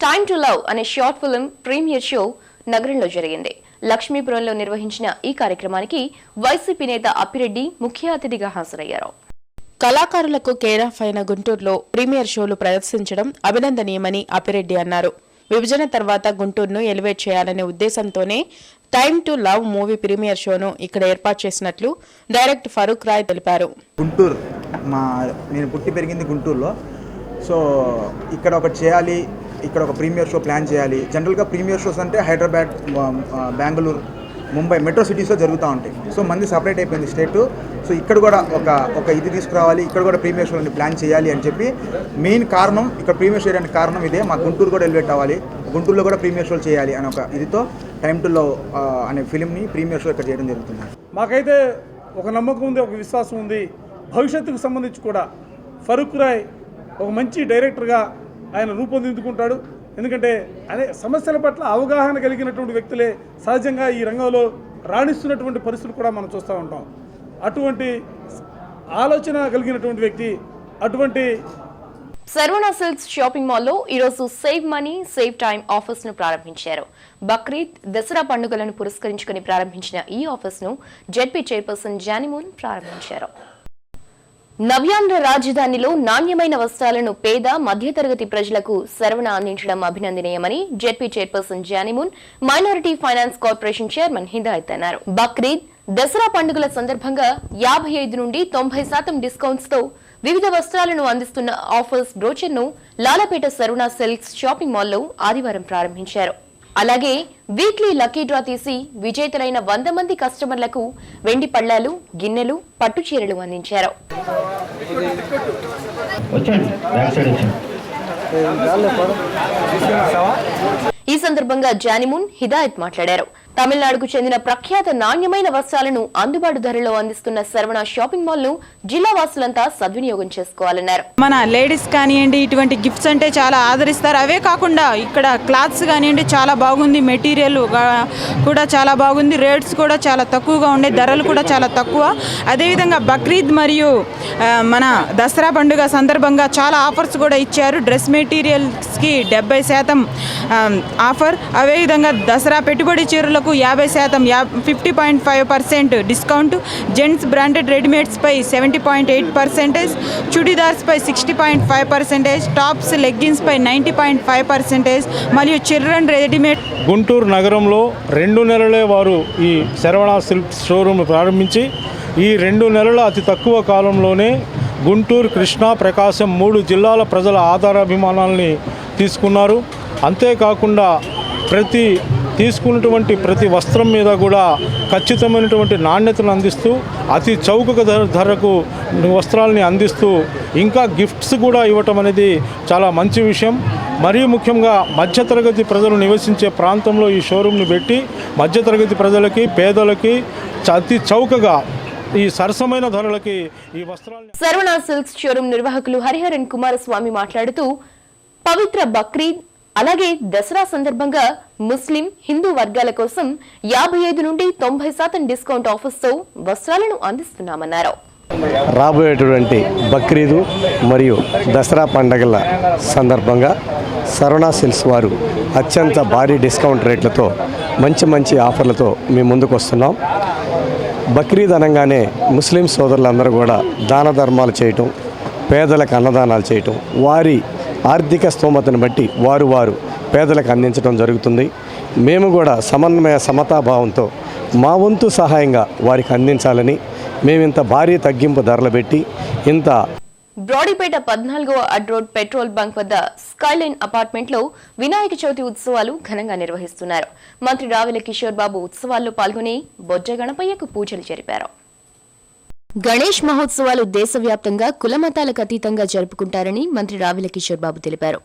Time to love అనే short film premiere show నగరంలో జరిగింది. లక్ష్మీపురంలో నిర్వహించిన ఈ కార్యక్రమానికి వైసీపీ నేత అప్పిరెడ్డి ముఖ్య అతిథిగా హాజరయ్యారు. కళాకారులకు కేర్ ఆఫ్ అయిన గుంటూరులో ప్రీమియర్ షోలు ప్రదర్శించడం అభినందనీయమని అప్పిరెడ్డి అన్నారు. విభజన తర్వాత గుంటూరును ఎలివేట్ చేయాలనే ఉద్దేశంతోనే time to love movie premiere షోను ఇక్కడ ఏర్పాటు చేసినట్లు డైరెక్టర్ ఫరూక్ రాయ్ తెలిపారు. గుంటూరు నేను పుట్టి పెరిగింది గుంటూరులో. సో ఇక్కడ ఒకటి చేయాలి, ఇక్కడ ఒక ప్రీమియర్ షో ప్లాన్ చేయాలి. జనరల్గా ప్రీమియర్ షోస్ అంటే హైదరాబాద్, బెంగళూరు, ముంబై మెట్రో సిటీస్లో జరుగుతూ ఉంటాయి. సో మంది సపరేట్ అయిపోయింది స్టేట్. సో ఇక్కడ కూడా ఒక ఇది తీసుకురావాలి, ఇక్కడ కూడా ప్రీమియర్ షోని ప్లాన్ చేయాలి అని చెప్పి మెయిన్ కారణం, ఇక్కడ ప్రీమియర్ షో చేయడానికి కారణం ఇదే. మా గుంటూరు కూడా ఎలివేట్ అవ్వాలి, గుంటూరులో కూడా ప్రీమియర్ షోలు చేయాలి అని ఒక ఇదితో టైమ్ టు లవ్ అనే ఫిలింని ప్రీమియర్ షో ఇక్కడ చేయడం జరుగుతుంది. మాకైతే ఒక నమ్మకం ఉంది, ఒక విశ్వాసం ఉంది. భవిష్యత్తుకు సంబంధించి కూడా ఫరూక్ రాయ్ ఒక మంచి డైరెక్టర్గా ఆయన రూపొందించుకుంటాడు. ఎందుకంటే అనే సమస్యల పట్ల అవగాహన కలిగినటువంటి వ్యక్తులే సహజంగా ఈ రంగంలో రాణిస్తున్నటువంటి పరిస్థితులు కూడా మనం చూస్తూ ఉంటాం. అటువంటి ఆలోచన కలిగినటువంటి వ్యక్తి. అటువంటి శర్వణ సిల్క్స్ షాపింగ్ మాల్లో ఈరోజు save money save time offers ను ప్రారంభించారు. బక్రీద్, దసరా పండుగలను పురస్కరించుకుని ప్రారంభించిన ఈ ఆఫర్స్ ను జెడ్పీ చైర్పర్సన్ జానిమోన్ ప్రారంభించారు. నవ్యాంధ్ర రాజధానిలో నాణ్యమైన వస్త్రాలను పేద మధ్యతరగతి ప్రజలకు శరవణ అందించడం అభినందనీయమని ZP chairperson Janimon minority finance corporation chairman Hidayat అన్నారు. బక్రీద్, దసరా పండుగల సందర్భంగా 55 నుండి 90% డిస్కౌంట్స్ తో వివిధ వస్త్రాలను అందిస్తున్న ఆఫర్స్ బ్రోచర్ ను లాలపేట శర్వణ సిల్క్స్ షాపింగ్ మాల్లో ఆదివారం ప్రారంభించారు. అలాగే వీక్లీ లక్కీ డ్రా తీసి విజేతలైన 100 మంది కస్టమర్లకు వెండి పళ్లాలు, గిన్నెలు, పట్టు చీరలు అందించారు. ఈ సందర్భంగా జానిమూన్ హిదాయత్ మాట్లాడారు. తమిళనాడుకు చెందిన ప్రఖ్యాత నాణ్యమైన వస్త్రాలను అందుబాటు ధరలో అందిస్తున్న శర్వణ షాపింగ్ మాల్ ను జిల్లా వాసులంతా సద్వినియోగం చేసుకోవాలన్నారు. మన లేడీస్ కానివ్వండి, ఇటువంటి గిఫ్ట్స్ అంటే చాలా ఆదరిస్తారు. అవే కాకుండా ఇక్కడ క్లాత్స్ కానివ్వండి చాలా బాగుంది, మెటీరియల్ కూడా చాలా బాగుంది, రేట్స్ కూడా చాలా తక్కువగా ఉండే, ధరలు కూడా చాలా తక్కువ. అదేవిధంగా బక్రీద్ మరియు మన దసరా పండుగ సందర్భంగా చాలా ఆఫర్స్ కూడా ఇచ్చారు. డ్రెస్ మెటీరియల్స్కి 70% ఆఫర్. అదేవిధంగా దసరా పెట్టుబడి చీరలకు 50%, 50.5% డిస్కౌంట్. జెంట్స్ బ్రాండెడ్ రెడీమేడ్స్ పై 70.8%, చుడీదార్స్ పై 60.5%, టాప్స్ లెగ్గిన్స్ పై 90.5% మరియు చిల్డ్రన్ రెడీమేడ్. గుంటూరు నగరంలో 2 నెలలే వారు ఈ శరవణ సిల్క్స్ షోరూమ్ ప్రారంభించి ఈ 2 నెలల అతి తక్కువ కాలంలోనే గుంటూరు, కృష్ణా, ప్రకాశం 3 జిల్లాల ప్రజల ఆధారాభిమానాల్ని తీసుకున్నారు. అంతేకాకుండా తీసుకున్నటువంటి ప్రతి వస్త్రం మీద కూడా ఖచ్చితమైనటువంటి నాణ్యతను అందిస్తూ అతి చౌక ధరకు వస్త్రాలని అందిస్తూ ఇంకా గిఫ్ట్స్ కూడా ఇవ్వటం అనేది చాలా మంచి విషయం. మరీ ముఖ్యంగా మధ్యతరగతి ప్రజలు నివసించే ప్రాంతంలో ఈ షోరూమ్ని పెట్టి మధ్యతరగతి ప్రజలకి, పేదలకి అతి చౌకగా ఈ సరసమైన ధరలకి ఈ వస్త్రాలను. శర్వణ సిల్క్స్ షోరూమ్ నిర్వాహకులు హరిహరన్ కుమారస్వామి మాట్లాడుతూ పవిత్ర బక్రీద్ అలాగే దసరా సందర్భంగా ముస్లిం, హిందూ వర్గాల కోసం 55 నుండి 90% డిస్కౌంట్ ఆఫర్స్ తో వస్త్రాలను అందిస్తున్నామన్నారు. రాబోయేటువంటి బక్రీదు మరియు దసరా పండుగల సందర్భంగా శర్వణ సిల్క్స్ వారు అత్యంత భారీ డిస్కౌంట్ రేట్లతో మంచి ఆఫర్లతో మేము ముందుకు వస్తున్నాం. బక్రీద్ అనగానే ముస్లిం సోదరులందరూ కూడా దాన ధర్మాలు చేయటం, పేదలకు అన్నదానాలు చేయటం, వారి ఆర్థిక స్తోమతను బట్టి వారు పేదలకు అందించడం జరుగుతుంది. మేము కూడా సమతాభావంతో మా వంతు సహాయంగా వారికి అందించాలని మేము ఇంత భారీ తగ్గింపు ధరలు పెట్టి బ్రాడీపేట 14వ అడ్ రోడ్ పెట్రోల్ బంక్ వద్ద స్కైలైన్ అపార్ట్మెంట్ లో వినాయక చవితి ఉత్సవాలు ఘనంగా నిర్వహిస్తున్నారు. మంత్రి రావెల కిషోర్ బాబు ఉత్సవాల్లో పాల్గొని బొజ్జ గణపయ్యకు పూజలు జరిపారు. గణేష్ మహోత్సవాలు దేశవ్యాప్తంగా కులమతాలకు అతీతంగా జరుపుకుంటారని మంత్రి రావెల కిషోర్ బాబు తెలిపారు.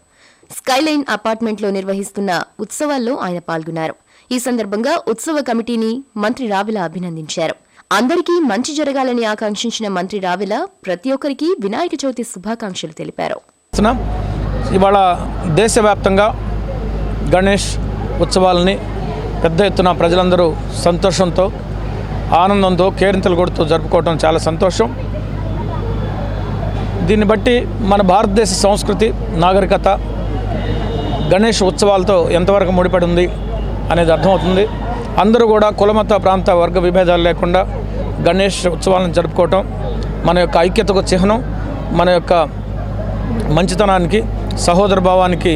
స్కైలైన్ అపార్ట్మెంట్ లో నిర్వహిస్తున్న ఉత్సవాల్లో ఆయన పాల్గొన్నారు. ఈ సందర్భంగా ఉత్సవ కమిటీని మంత్రి రావెల అభినందించారు. అందరికీ మంచి జరగాలని ఆకాంక్షించిన మంత్రి రావెల ప్రతి ఒక్కరికి వినాయక చవితి శుభాకాంక్షలు తెలిపారు. ఇవాళ దేశవ్యాప్తంగా గణేష్ ఉత్సవాలని పెద్ద ఎత్తున ప్రజలందరూ సంతోషంతో, ఆనందంతో, కేరింతలు కొడుతూ జరుపుకోవడం చాలా సంతోషం. దీన్ని బట్టి మన భారతదేశ సంస్కృతి, నాగరికత, గణేష్ ఉత్సవాలతో ఎంతవరకు ముడిపడి ఉంది అనేది అర్థమవుతుంది. అందరూ కూడా కులమత ప్రాంత వర్గ విభేదాలు లేకుండా గణేష్ ఉత్సవాలను జరుపుకోవటం మన యొక్క ఐక్యతకు చిహ్నం, మన యొక్క మంచితనానికి, సహోదర భావానికి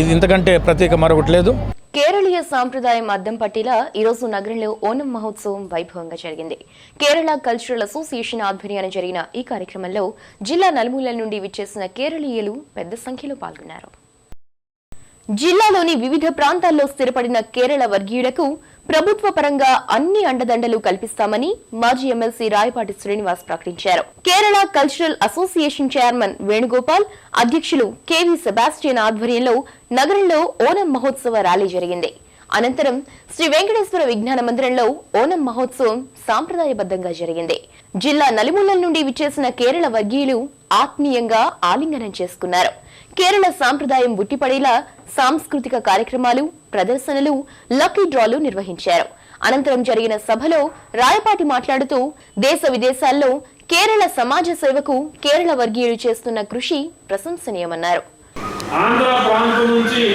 ఇది ఇంతకంటే ప్రత్యేక మరొకటి లేదు. కేరళీయ సాంప్రదాయం అద్దం పట్టేలా ఈరోజు నగరంలో ఓనం మహోత్సవం వైభవంగా జరిగింది. కేరళ కల్చరల్ అసోసియేషన్ ఆధ్వర్యాన జరిగిన ఈ కార్యక్రమంలో జిల్లా నలుమూలల నుండి విచ్చేసిన కేరళీయులు పెద్ద సంఖ్యలో పాల్గొన్నారు. జిల్లాలోని వివిధ ప్రాంతాల్లో స్థిరపడిన కేరళ వర్గీయులకు ప్రభుత్వ పరంగా అన్ని అండదండలు కల్పిస్తామని మాజీ ఎమ్మెల్సీ రాయపాటి శ్రీనివాస్ ప్రకటించారు. Kerala cultural association chairman Venugopal, అధ్యక్షులు కెవి సెబాస్టియన్ ఆధ్వర్యంలో నగరంలో ఓనం మహోత్సవ ర్యాలీ జరిగింది. అనంతరం శ్రీ వెంకటేశ్వర విజ్ఞాన మందిరంలో ఓనం మహోత్సవం సాంప్రదాయబద్ధంగా జరిగింది. జిల్లా నలుమూలల నుండి విచ్చేసిన కేరళ వర్గీయులు ఆత్మీయంగా ఆలింగనం చేసుకున్నారు. కేరళ సాంప్రదాయం ఉట్టిపడేలా సాంస్కృతిక కార్యక్రమాలు, ప్రదర్శనలు, లక్కీ డ్రాలు నిర్వహించారు. అనంతరం జరిగిన సభలో రాయపాటి మాట్లాడుతూ దేశ విదేశాల్లో కేరళ సమాజ సేవకు కేరళ వర్గీయులు చేస్తున్న కృషి ప్రశంసనీయమన్నారు. ఆంధ్ర ప్రాంతం నుంచి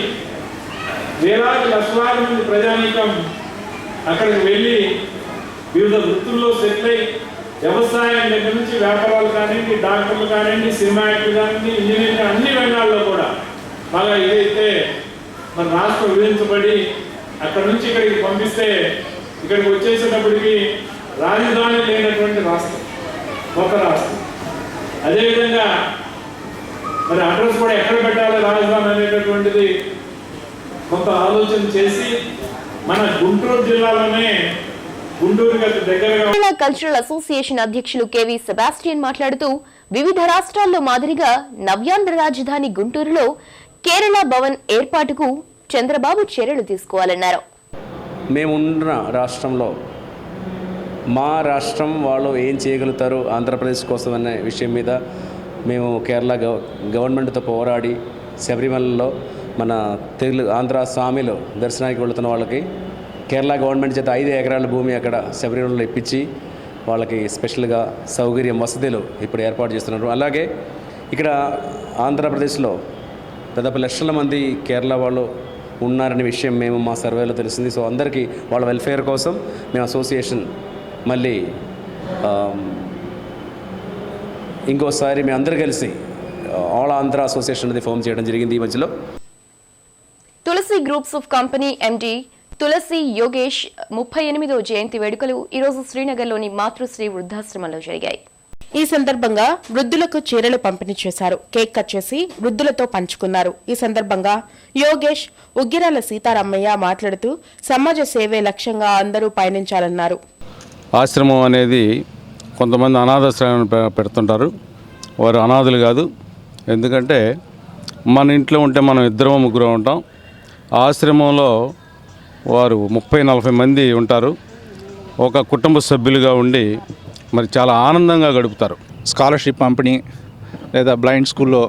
వేలాది లక్షలాది మంది ప్రజానీకం అక్కడికి వెళ్ళి వివిధ వృత్తుల్లో సెటిల్ అయి వ్యవసాయం దగ్గర నుంచి వ్యాపారాలు కానివ్వండి, డాక్టర్లు కానివ్వండి, సినిమా యాక్టర్లు కానివ్వండి, ఇంజనీరింగ్ అన్ని రంగాల్లో కూడా బాగా ఇదైతే మన రాష్ట్రం విధించబడి అక్కడ నుంచి ఇక్కడికి పంపిస్తే ఇక్కడికి వచ్చేసేటప్పటికి రాజధాని లేనటువంటి రాష్ట్రం, ఒక రాష్ట్రం. అదేవిధంగా మరి అడ్రస్ కూడా ఎక్కడ పెట్టాలి రాజధాని అనేటటువంటిది కొంత ఆలోచన చేసి మన గుంటూరు జిల్లాలోనే కేరళ కల్చరల్ అసోసియేషన్ అధ్యక్షులు కెవి సెబాస్టియన్ మాట్లాడుతూ వివిధ రాష్ట్రాల్లో మాదిరిగా నవ్యాంధ్ర రాజధాని గుంటూరులో కేరళ భవన్ ఏర్పాటుకు చంద్రబాబు చర్యలు తీసుకోవాలన్నారు. మేమున్న రాష్ట్రంలో మా రాష్ట్రం వాళ్ళు ఏం చేయగలుగుతారు ఆంధ్రప్రదేశ్ కోసం అనే విషయం మీద మేము కేరళ గవర్నమెంట్తో పోరాడి శబరిమలలో మన తెలుగు ఆంధ్ర స్వామిలో దర్శనానికి వెళుతున్న వాళ్ళకి కేరళ గవర్నమెంట్ చేత 5 ఎకరాల భూమి అక్కడ శబరిమలలో ఇప్పించి వాళ్ళకి స్పెషల్గా సౌకర్యం, వసతులు ఇప్పుడు ఏర్పాటు చేస్తున్నారు. అలాగే ఇక్కడ ఆంధ్రప్రదేశ్లో దాదాపు లక్షల మంది కేరళ వాళ్ళు ఉన్నారనే విషయం మేము మా సర్వేలో తెలిసింది. సో అందరికీ వాళ్ళ వెల్ఫేర్ కోసం మేము అసోసియేషన్ మళ్ళీ ఇంకోసారి మేము అందరూ కలిసి ఆల్ ఆంధ్ర అసోసియేషన్ అనేది ఫామ్ చేయడం జరిగింది. ఈ మధ్యలో తులసి గ్రూప్స్ ఆఫ్ కంపెనీ ఎండి తులసి యోగేష్ 38వ జయంతి వేడుకలు ఈరోజు శ్రీనగర్లోని మాతృశ్రీ వృద్ధాశ్రమంలో జరిగాయి. ఈ సందర్భంగా వృద్ధులకు చీరలు పంపిణీ చేశారు. కేక్ కట్ చేసి వృద్ధులతో పంచుకున్నారు. ఈ సందర్భంగా యోగేష్, ఉగ్గిరాల సీతారామయ్య మాట్లాడుతూ సమాజ సేవే లక్ష్యంగా అందరూ పయనించాలన్నారు. ఆశ్రమం అనేది కొంతమంది అనాథాశ్రమాన్ని పెడుతుంటారు. వారు అనాథులు కాదు. ఎందుకంటే మన ఇంట్లో ఉంటే మనం 2-3 ఉంటాం. ఆశ్రమంలో వారు 30-40 మంది ఉంటారు. ఒక కుటుంబ సభ్యులుగా ఉండి మరి చాలా ఆనందంగా గడుపుతారు. స్కాలర్షిప్ పంపిణీ లేదా బ్లైండ్ స్కూల్లో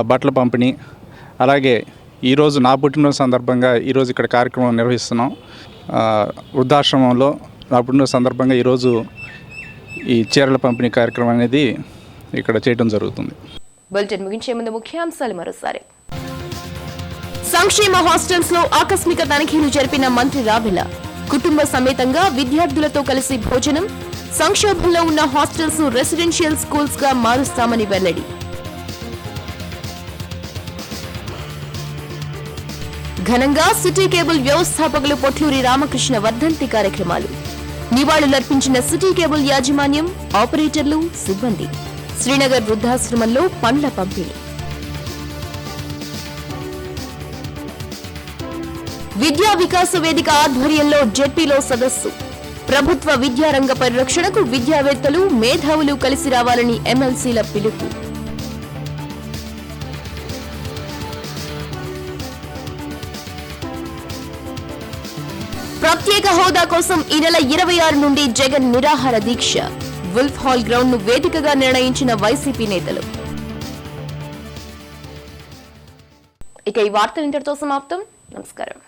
బట్టల పంపిణీ, అలాగే ఈరోజు నా పుట్టినరోజు సందర్భంగా ఈరోజు ఇక్కడ కార్యక్రమం నిర్వహిస్తున్నాం. వృద్ధాశ్రమంలో నా పుట్టినరోజు సందర్భంగా ఈరోజు ఈ చీరల పంపిణీ కార్యక్రమం అనేది ఇక్కడ చేయడం జరుగుతుంది. బులెటిన్ ముగించే ముందు ముఖ్యాంశాలు మరోసారి. సంక్షేమ హాస్టల్స్ లో ఆకస్మిక తనిఖీలు జరిపిన మంత్రి రావెల. కుటుంబ సమేతంగా విద్యార్థులతో కలిసి భోజనం. సంక్షోభంలో ఉన్న హాస్టల్స్ ను రెసిడెన్షియల్ స్కూల్స్ గా మారుస్తామని వెల్లడి. ఘనంగా సిటీ కేబుల్ వ్యవస్థాపకులు పొట్లూరి రామకృష్ణ వర్ధంతి కార్యక్రమాలు. నివాళులర్పించిన సిటీ కేబుల్ యాజమాన్యం, ఆపరేటర్లు, సిబ్బంది. శ్రీనగర్ వృద్ధాశ్రమంలో పండ్ల పంపిణీ. విద్యా వికాస వేదిక ఆధ్వర్యంలో జెడ్పీలో సదస్సు. ప్రభుత్వ విద్యారంగ పరిరక్షణకు విద్యావేత్తలు, మేధావులు కలిసి రావాలని ఎమ్మెల్సీల పిలుపు. ప్రత్యేక హోదా కోసం ఈ నెల 26 నుండి జగన్ నిరాహార దీక్ష. వుల్ఫ్ హాల్ గ్రౌండ్ ను వేదికగా నిర్ణయించిన వైసీపీ నేతలు. ఇక ఈ వార్తలు ఇంతటితో సమాప్తం. నమస్కారం.